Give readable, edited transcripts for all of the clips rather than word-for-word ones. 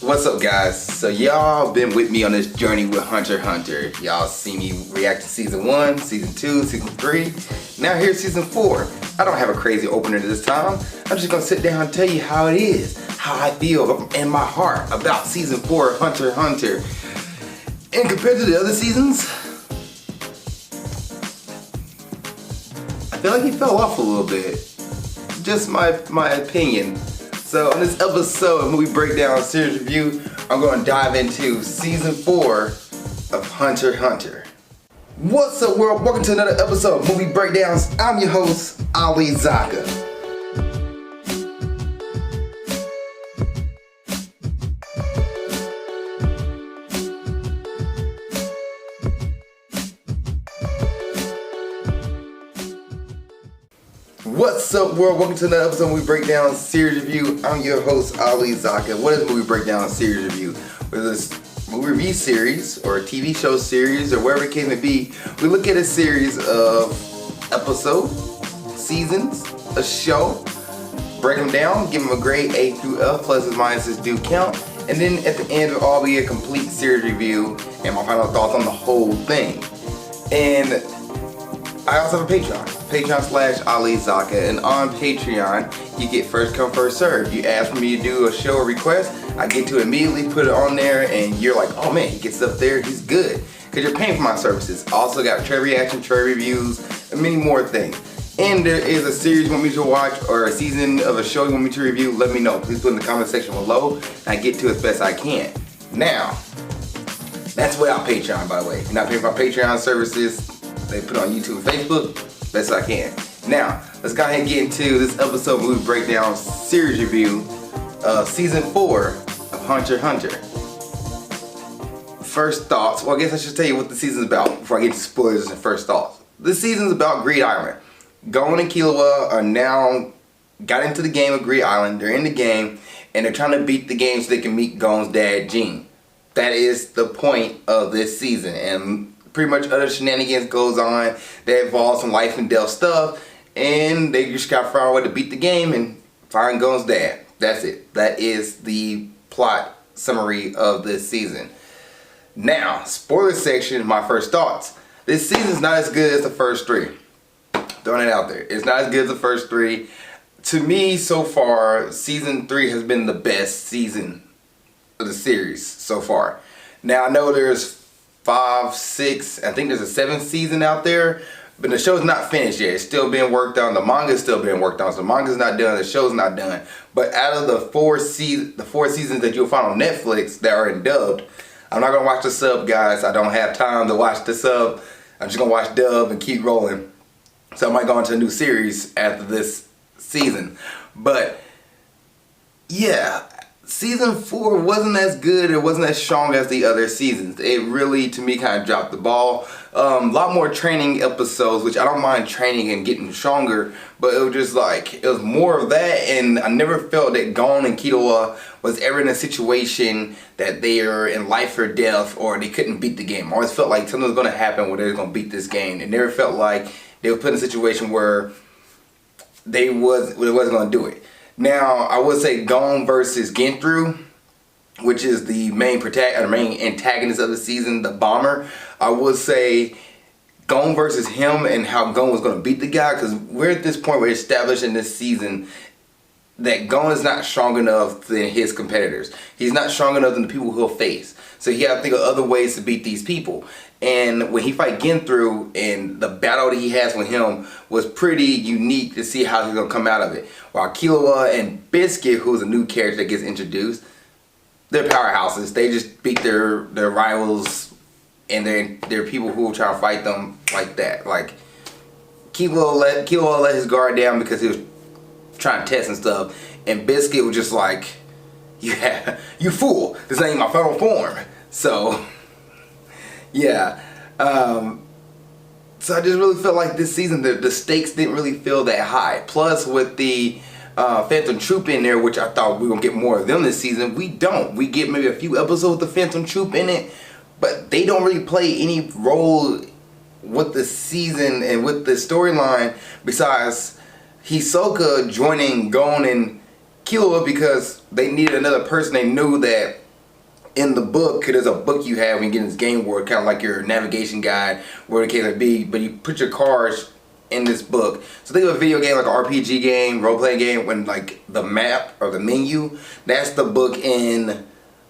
What's up, guys? So y'all been with me on this journey with Hunter x Hunter. Y'all see me react to season 1, season 2, season 3. Now here's season 4. I don't have a crazy opener this time. I'm just gonna sit down and tell you how it is, how I feel in my heart about season 4 of Hunter x Hunter. And compared to the other seasons, I feel like he fell off a little bit. Just my opinion. So in this episode of Movie Breakdown Series Review, I'm going to dive into Season 4 of Hunter x Hunter. What's up, world? Welcome to another episode of Movie Breakdowns. I'm your host, Ali Zakka. What's up, world? Welcome to another episode of Movie Breakdown Series Review. I'm your host, Ali Zakka. What is Movie Breakdown Series Review? Whether it's movie review series or a TV show series or wherever it came to be, we look at a series of episodes, seasons, a show, break them down, give them a grade A through F, pluses, minuses do count, and then at the end it'll all be a complete series review and my final thoughts on the whole thing. And I also have a Patreon, Patreon/Ali Zakka, and on Patreon you get first come first serve. You ask for me to do a show or request, I get to immediately put it on there, and you're like, oh man, he gets up there, he's good, because you're paying for my services. Also got trade reaction, trade reviews, and many more things. And there is a series you want me to watch or a season of a show you want me to review, let me know. Please put in the comment section below, and I get to it as best I can. Now, that's without Patreon, by the way. You're not paying for my Patreon services. They put on YouTube and Facebook, best I can. Now, let's go ahead and get into this episode of Movie Breakdown Series Review of Season 4 of Hunter x Hunter. First thoughts, well I guess I should tell you what the season's about before I get to spoilers and first thoughts. This season's about Greed Island. Gon and Killua are now got into the game of Greed Island. They're in the game and they're trying to beat the game so they can meet Gon's dad, Gene. That is the point of this season, and pretty much other shenanigans goes on that involves some life and death stuff, and they just gotta find a way to beat the game and find Gon's dad. That's it. That is the plot summary of this season. Now, spoiler section, my first thoughts. This season's not as good as the first 3. Throwing it out there. It's not as good as the first 3. To me, so far, season 3 has been the best season of the series so far. Now, I know there's 5, 6, I think there's a 7th season out there, but the show's not finished yet. It's still being worked on. The manga's still being worked on. So the manga's not done, the show's not done. But out of the 4 seasons that you'll find on Netflix that are in dubbed, I'm not gonna watch the sub, guys. I don't have time to watch the sub. I'm just gonna watch dub and keep rolling. So I might go into a new series after this season. But yeah, Season 4 wasn't as good, it wasn't as strong as the other seasons. It really, to me, kind of dropped the ball. A lot more training episodes, which I don't mind training and getting stronger, but it was just like, it was more of that, and I never felt that Gon and Killua was ever in a situation that they are in life or death, or they couldn't beat the game. I always felt like something was going to happen where they were going to beat this game. It never felt like they were put in a situation where they wasn't going to do it. Now, I would say Gon versus Ginthru, which is the main antagonist of the season, the bomber. I would say Gon versus him and how Gon was going to beat the guy, because we're at this point where we're established in this season that Gon is not strong enough than his competitors. He's not strong enough than the people he'll face. So he had to think of other ways to beat these people. And when he fight Ginthru, and the battle that he has with him was pretty unique to see how he's going to come out of it. While Killua and Biscuit, who's a new character that gets introduced, they're powerhouses. They just beat their rivals, and they're people who will try to fight them like that. Like, Killua let his guard down because he was trying to test and stuff, and Biscuit was just like, yeah, you fool, this ain't my final form. So yeah, so I just really felt like this season the stakes didn't really feel that high. Plus with the Phantom Troop in there, which I thought we were going to get more of them this season, we don't. We get maybe a few episodes with the Phantom Troop in it, but they don't really play any role with the season and with the storyline besides Hisoka joining Gon and Killua because they needed another person they knew that in the book, there's a book you have when you get in this game world, kind of like your navigation guide, where the case may be, but you put your cars in this book. So think of a video game like an RPG game, role-playing game, when like the map or the menu, that's the book in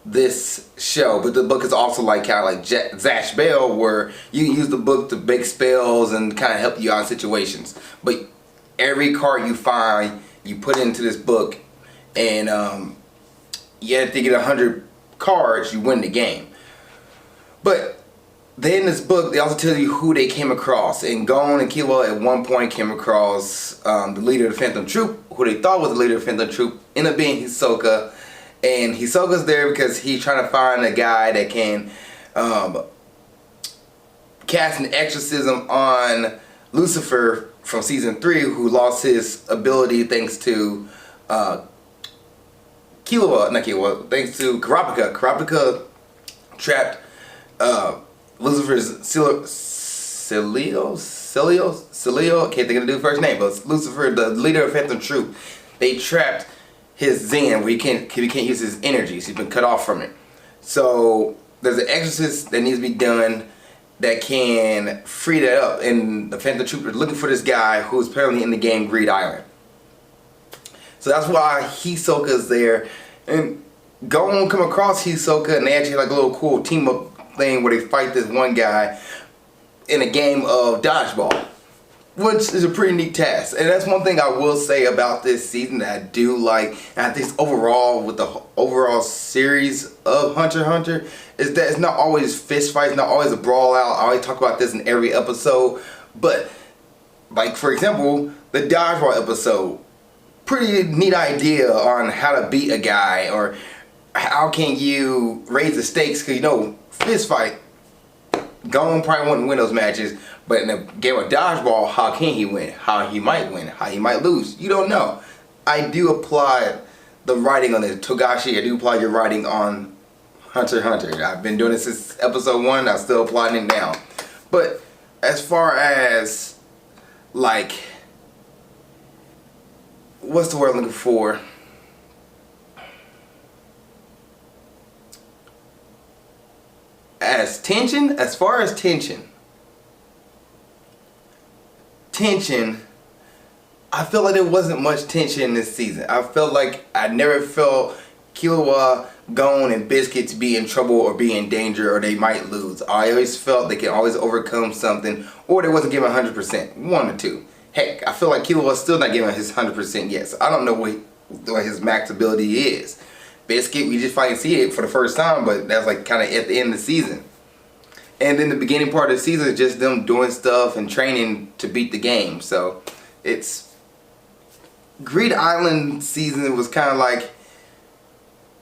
this show. But the book is also like kind of like Zash Bell, where you can use the book to make spells and kind of help you out in situations. But every card you find, you put into this book, and you have to get 100 cards, you win the game. But then in this book, they also tell you who they came across. And Gon and Killua at one point came across the leader of the Phantom Troop, who they thought was the leader of the Phantom Troop, ended up being Hisoka. And Hisoka's there because he's trying to find a guy that can cast an exorcism on Lucifer from season 3, who lost his ability thanks to thanks to Kurapika. Kurapika trapped Lucifer's Celio, I can't think of the dude's first name, but Lucifer, the leader of Phantom Troop, they trapped his Zen, where he can't use his energy, so he's been cut off from it. So there's an exorcist that needs to be done that can free that up, and the Phantom Troop is looking for this guy who's apparently in the game Greed Island. So that's why Hisoka's there, and Gon come across Hisoka, and they actually like a little cool team up thing where they fight this one guy in a game of dodgeball, which is a pretty neat task. And that's one thing I will say about this season that I do like, and I think overall with the overall series of Hunter x Hunter, is that it's not always fist fights, not always a brawl out. I always talk about this in every episode, but like for example, the dodgeball episode, pretty neat idea on how to beat a guy, or how can you raise the stakes, because you know, fist fight, Gon probably wouldn't win those matches, but in a game of dodgeball, how can he win? How he might win? How he might lose? You don't know. I do apply the writing on this. Togashi, I do apply your writing on Hunter x Hunter. I've been doing this since episode 1. I'm still applying it now. But as far as, like, what's the word I'm looking for? As far as tension, I feel like there wasn't much tension in this season. I felt like I never felt Killua, Gon, and Biscuit to be in trouble or be in danger or they might lose. I always felt they can always overcome something, or they wasn't giving 100%, one or two. Heck, I feel like Killua was still not giving his 100% yet. So I don't know what his max ability is. Biscuit, we just finally see it for the first time, but that's like kind of at the end of the season. And then the beginning part of the season is just them doing stuff and training to beat the game. So it's Greed Island season was kind of like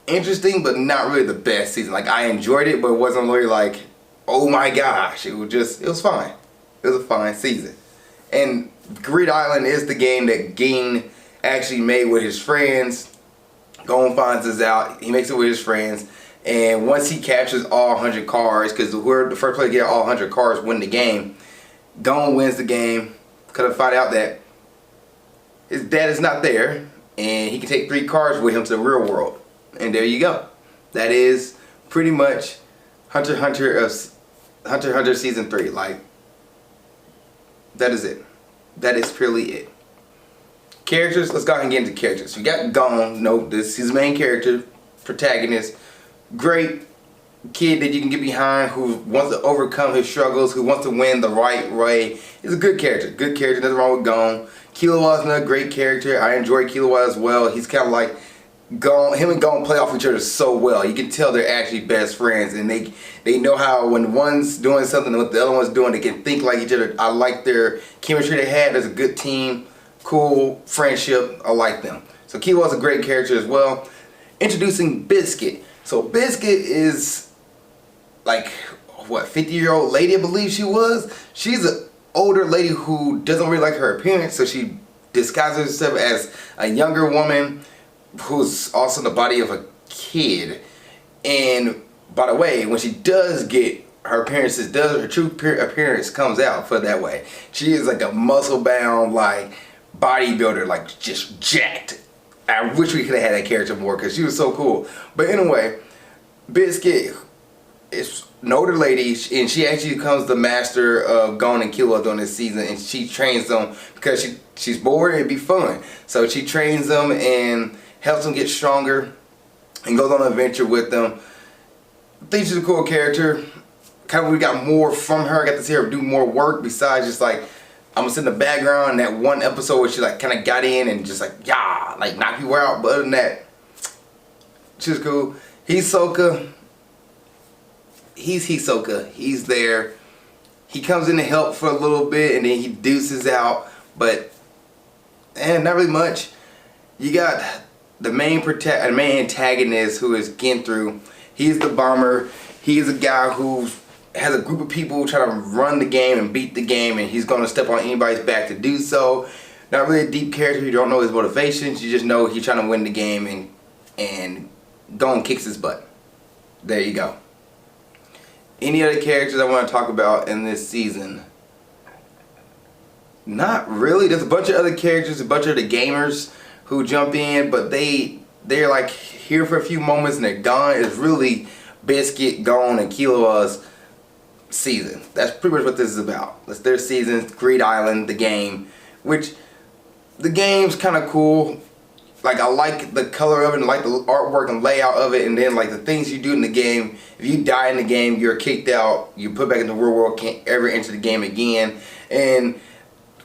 interesting, but not really the best season. Like I enjoyed it, but it wasn't really like, oh my gosh. It was fine. It was a fine season. And Greed Island is the game that Ging actually made with his friends. Gon finds this out. He makes it with his friends. And once he captures all 100 cars, because the first player to get all 100 cars win the game, Gon wins the game. Because I find out that his dad is not there, and he can take 3 cars with him to the real world. And there you go. That is pretty much Hunter x Hunter Season 3. Like, that is it. That is purely it. Characters, let's go ahead and get into characters. We got Gon, he's the main character, protagonist. Great kid that you can get behind, who wants to overcome his struggles, who wants to win the right way. He's a good character, nothing wrong with Gon. Killua is another great character. I enjoy Killua as well. He's kind of like Gon, him and Gon play off each other so well. You can tell they're actually best friends, and they know how when one's doing something and what the other one's doing, they can think like each other. I like their chemistry they had. There's a good team, cool friendship. I like them. So Killua's a great character as well. Introducing Biscuit. So Biscuit is like, what, 50-year-old lady, I believe she was. She's an older lady who doesn't really like her appearance, so she disguises herself as a younger woman who's also in the body of a kid. And by the way, when she does get her appearances, her true appearance comes out, for that way. She is like a muscle-bound, like, bodybuilder, like just jacked. I wish we could have had that character more because she was so cool. But anyway, Biscuit is an older lady, and she actually becomes the master of Gon and Killua during this season, and she trains them because she's bored and it'd be fun. So she trains them and helps them get stronger and goes on an adventure with them. I think she's a cool character. Kind of we got more from her. I got to see her do more work besides just like I'm gonna sit in the background in that one episode where she like kind of got in and just like like knock you out. But other than that, she's cool. Hisoka. He's Hisoka. He's there. He comes in to help for a little bit and then he deuces out. But not really much. You got the main antagonist who is Ginthru. He's the bomber. He is a guy who has a group of people trying to run the game and beat the game, and he's going to step on anybody's back to do so. Not really a deep character. You don't know his motivations. You just know he's trying to win the game and Gon kicks his butt. There you go. Any other characters I want to talk about in this season? Not really. There's a bunch of other characters, a bunch of the gamers who jump in, but they're like here for a few moments and they're gone. It's really Biscuit, Gon, and Killua's season. That's pretty much what this is about. That's their season. Greed Island, the game, which the game's kind of cool. Like I like the color of it and like the artwork and layout of it, and then like the things you do in the game. If you die in the game, you're kicked out. You're put back in the real world. Can't ever enter the game again. And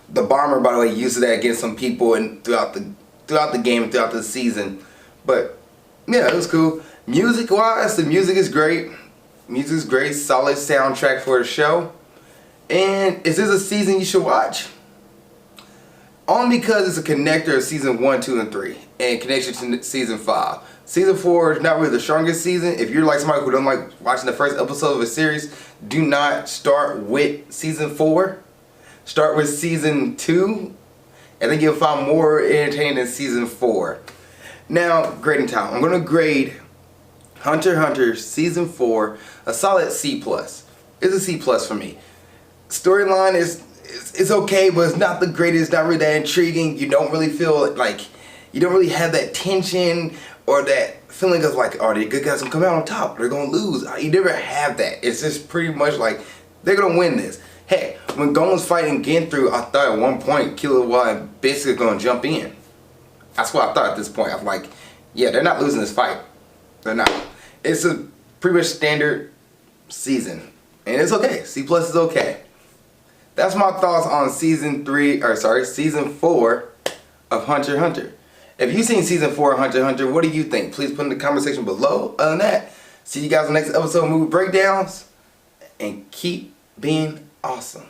the bomber, by the way, uses that against some people and throughout the game and throughout the season. But yeah, it was cool. Music wise, the music is great. Music is great. Solid soundtrack for the show. And is this a season you should watch? Only because it's a connector of season 1, 2, and 3 and connection to season 5. Season 4 is not really the strongest season. If you're like somebody who don't like watching the first episode of a series, do not start with season 4. Start with season 2. I think you'll find more entertaining than season 4. Now, grading time. I'm going to grade Hunter x Hunter season 4 a solid C+. It's a C+ for me. Storyline is it's okay, but it's not the greatest. Not really that intriguing. You don't really feel like you don't really have that tension or that feeling of like, oh, the good guys gonna come out on top. They're gonna lose. You never have that. It's just pretty much like they're gonna win this. Hey, when Gon was fighting Ginthru, I thought at one point Killua and Biscuit gonna jump in. That's what I thought at this point. I'm like, yeah, they're not losing this fight. They're not. It's a pretty much standard season, and it's okay. C+ is okay. That's my thoughts on season 4 of Hunter x Hunter. If you've seen season 4 of Hunter x Hunter, what do you think? Please put in the comment section below. Other than that, see you guys in the next episode of Movie Breakdowns, and keep being awesome.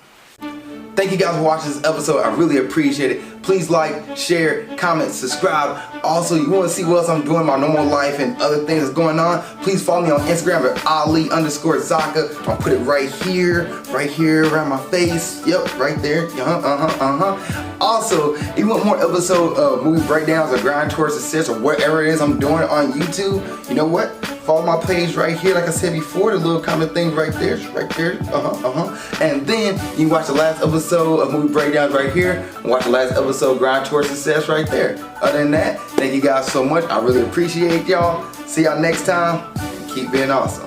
Thank you guys for watching this episode. I really appreciate it. Please like, share, comment, subscribe. Also, you want to see what else I'm doing in my normal life and other things that's going on, please follow me on Instagram at Ali_Zakka. I'll put it right here around my face. Yep, right there. Also, if you want more episodes of movie breakdowns or grind towards success or whatever it is I'm doing on YouTube, you know what? Follow my page right here, like I said before, the little comment thing right there, And then you can watch the last episode of Movie Breakdowns right here, and watch the last episode of Grind Towards Success right there. Other than that, thank you guys so much. I really appreciate y'all. See y'all next time. Keep being awesome.